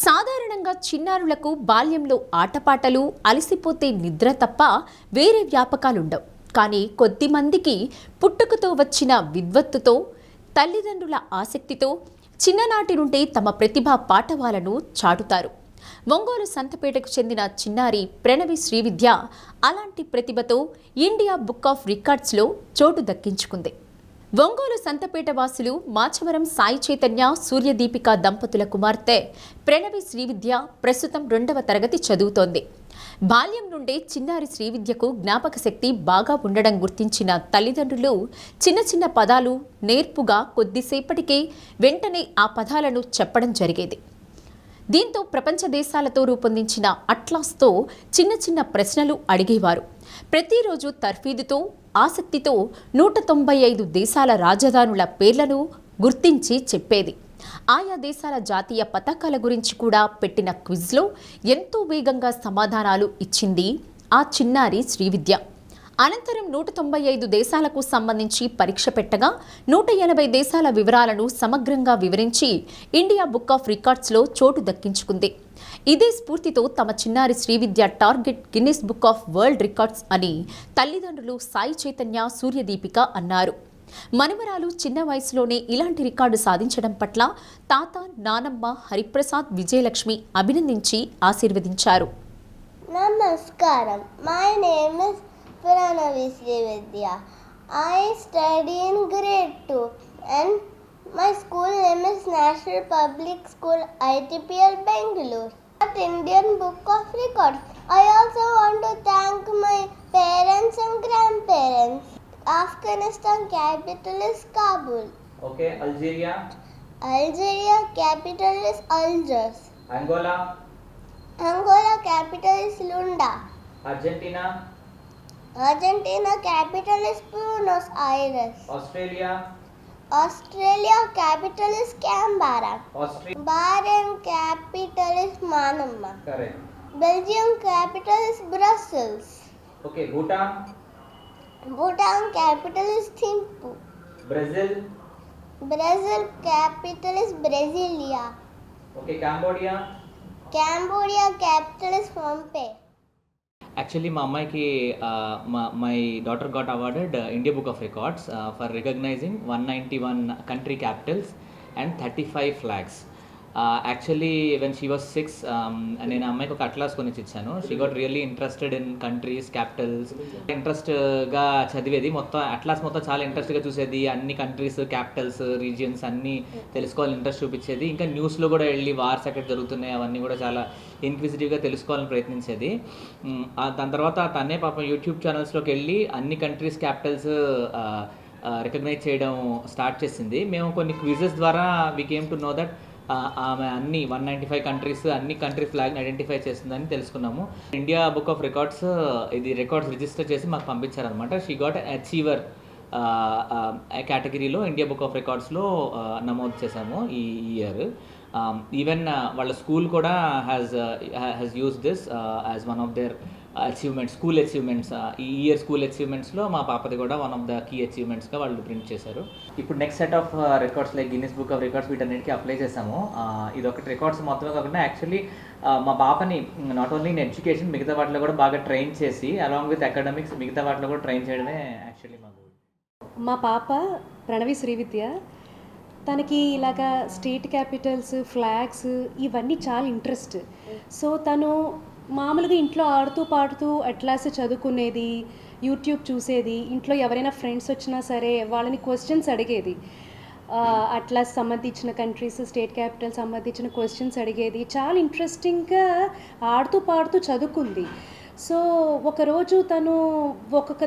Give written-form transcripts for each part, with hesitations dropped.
సాధారణంగా చిన్నారులకు బాల్యంలో ఆటపాటలు, అలసిపోతే నిద్ర తప్ప వేరే వ్యాపకాలుండవు. కానీ కొద్దిమందికి పుట్టుకతో వచ్చిన విద్వత్తుతో, తల్లిదండ్రుల ఆసక్తితో చిన్ననాటి నుండే తమ ప్రతిభా పాటవాలను చాటుతారు. ఒంగోలు సంతపేటకు చెందిన చిన్నారి ప్రణవి శ్రీవిద్య అలాంటి ప్రతిభతో ఇండియా బుక్ ఆఫ్ రికార్డ్స్లో చోటు దక్కించుకుంది. ఒంగోలు సంతపేట వాసులు మాచవరం సాయి చైతన్య, సూర్యదీపిక దంపతుల కుమార్తె ప్రణవి శ్రీవిద్య ప్రస్తుతం 2వ తరగతి చదువుతోంది. బాల్యం నుండే చిన్నారి శ్రీవిద్యకు జ్ఞాపక శక్తి బాగా ఉండడం గుర్తించిన తల్లిదండ్రులు చిన్న చిన్న పదాలు నేర్పుగా కొద్దిసేపటికే వెంటనే ఆ పదాలను చెప్పడం జరిగేది. దీంతో ప్రపంచ దేశాలతో రూపొందించిన అట్లాస్తో చిన్న చిన్న ప్రశ్నలు అడిగేవారు. ప్రతిరోజు తర్ఫీదుతో, ఆసక్తితో 195 దేశాల రాజధానుల పేర్లను గుర్తించి చెప్పేది. ఆయా దేశాల జాతీయ పతాకాల గురించి కూడా పెట్టిన క్విజ్లో ఎంతో వేగంగా సమాధానాలు ఇచ్చింది ఆ చిన్నారి శ్రీవిద్య. అనంతరం 195 దేశాలకు సంబంధించి పరీక్ష పెట్టగా 180 దేశాల వివరాలను సమగ్రంగా వివరించి ఇండియా బుక్ ఆఫ్ రికార్డ్స్లో చోటు దక్కించుకుంది. ఇదే స్ఫూర్తితో తమ చిన్నారి Srividya target Guinness book of world records అని తల్లిదండ్రులు సాయి చైతన్య, సూర్యదీపిక అన్నారు. మనవరాలు చిన్న వయసులోనే ఇలాంటి రికార్డు సాధించడం పట్ల తాత, నానమ్మ హరిప్రసాద్, విజయలక్ష్మి అభినందించి ఆశీర్వదించారు. నమస్కారం. My name is Pranavi Srividya. I study in grade 2 and my school name is National Public School ITPL Bangalore at Indian Book of Records. I also want to thank my parents and grandparents. Afghanistan capital is Kabul. Okay, Algeria. Algeria capital is Algiers. Angola. Angola capital is Luanda. Argentina. Argentina capital is Buenos Aires. Australia. Australia capital is Canberra. Austria. Bahrain capital is Manama. Correct. Belgium capital is Brussels. Okay, Bhutan. Bhutan capital is Thimphu. Brazil. Brazil capital is Brasilia. Okay, Cambodia. Cambodia capital is Phnom Penh. Actually, మా అమ్మాయికి my daughter got awarded India book of records for recognizing 191 country capitals and 35 flags. Actually when she was 6 నేను అమ్మాయికి ఒక atlas కొని ఇచ్చాను. She got really interested in countries, capitals. ఇంట్రెస్ట్గా చదివేది, మొత్తం అట్లాస్ మొత్తం చాలా ఇంట్రెస్ట్గా చూసేది. అన్ని కంట్రీస్, క్యాపిటల్స్, రీజియన్స్ అన్నీ తెలుసుకోవాలని ఇంట్రెస్ట్ చూపించేది. ఇంకా న్యూస్లో కూడా వెళ్ళి వార్స్ ఎక్కడ జరుగుతున్నాయి అవన్నీ కూడా చాలా ఇన్క్విజిటివ్గా తెలుసుకోవాలని ప్రయత్నించేది. దాని తర్వాత తనే పాపం యూట్యూబ్ ఛానల్స్లోకి వెళ్ళి అన్ని కంట్రీస్, క్యాపిటల్స్ రికగ్నైజ్ చేయడం స్టార్ట్ చేసింది. మేము కొన్ని క్విజెస్ ద్వారా we came to know that ఆమె అన్ని 195 కంట్రీస్, అన్ని కంట్రీ ఫ్లాగ్ని ఐడెంటిఫై చేస్తుందని తెలుసుకున్నాము. ఇండియా బుక్ ఆఫ్ రికార్డ్స్ ఇది రికార్డ్స్ రిజిస్టర్ చేసి మాకు పంపించారనమాట. షీ గాట్ అచీవర్ కేటగిరీలో ఇండియా బుక్ ఆఫ్ రికార్డ్స్లో నమోదు చేశాము ఈ ఇయర్. ఈవెన్ వాళ్ళ స్కూల్ కూడా has use this as one of their achievements, school achievements. ఈ ఇయర్ స్కూల్ అచీవ్మెంట్స్లో మా పాపది కూడా వన్ ఆఫ్ ద కీ అచీవ్మెంట్స్గా వాళ్ళు ప్రింట్ చేశారు. ఇప్పుడు next set of records like Guinness book of records వీటన్నిటికీ అప్లై చేసాము. ఇది ఒకటి రికార్డ్స్ మొత్తమే కాకుండా యాక్చువల్లీ మా పాపని నాట్ ఓన్లీ ఇన్ ఎడ్యుకేషన్ మిగతా వాటిలో కూడా బాగా ట్రైన్ చేసి అలాంగ్ విత్ అకాడమిక్స్ మిగతా వాటిలో కూడా ట్రైన్ చేయడమే యాక్చువల్లీ మా గోల్. మా పాప ప్రణవి శ్రీవిద్య, తనకి ఇలాగా స్టేట్ క్యాపిటల్స్, ఫ్లాగ్స్ ఇవన్నీ చాలా ఇంట్రెస్ట్. సో తను మామూలుగా ఇంట్లో ఆడుతూ పాడుతూ అట్లాస్ చదువుకునేది, యూట్యూబ్ చూసేది. ఇంట్లో ఎవరైనా ఫ్రెండ్స్ వచ్చినా సరే వాళ్ళని క్వశ్చన్స్ అడిగేది. అట్లాస్ సంబంధించిన కంట్రీస్, స్టేట్ క్యాపిటల్ సంబంధించిన క్వశ్చన్స్ అడిగేది. చాలా ఇంట్రెస్టింగ్గా ఆడుతూ పాడుతూ చదువుకుంది. సో ఒకరోజు తను ఒక్కొక్క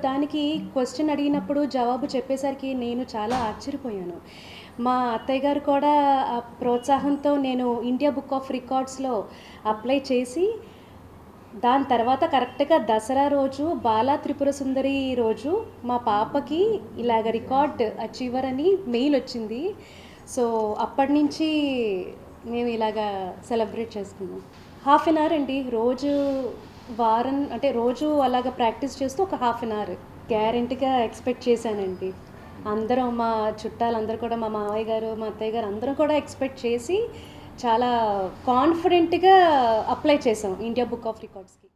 దానికి క్వశ్చన్ అడిగినప్పుడు జవాబు చెప్పేసరికి నేను చాలా ఆశ్చర్యపోయాను. మా అత్తయ్య గారు కూడా ఆ ప్రోత్సాహంతో నేను ఇండియా బుక్ ఆఫ్ రికార్డ్స్లో అప్లై చేసి, దాని తర్వాత కరెక్ట్గా దసరా రోజు, బాలా త్రిపుర సుందరి రోజు మా పాపకి ఇలాగ రికార్డ్ అచీవర్ అని మెయిల్ వచ్చింది. సో అప్పటి నుంచి మేము ఇలాగా సెలబ్రేట్ చేసుకున్నాం. హాఫ్ అన్ అవర్ అండి రోజు, వారం అంటే రోజు అలాగ ప్రాక్టీస్ చేస్తూ ఒక హాఫ్ అన్ అవర్ గ్యారెంటీగా ఎక్స్పెక్ట్ చేశానండి. అందరం మా చుట్టాలందరూ కూడా, మా మావయ్య గారు, మా అత్తయ్య గారు అందరం కూడా ఎక్స్పెక్ట్ చేసి చాలా కాన్ఫిడెంట్గా అప్లై చేసాం ఇండియా బుక్ ఆఫ్ రికార్డ్స్కి.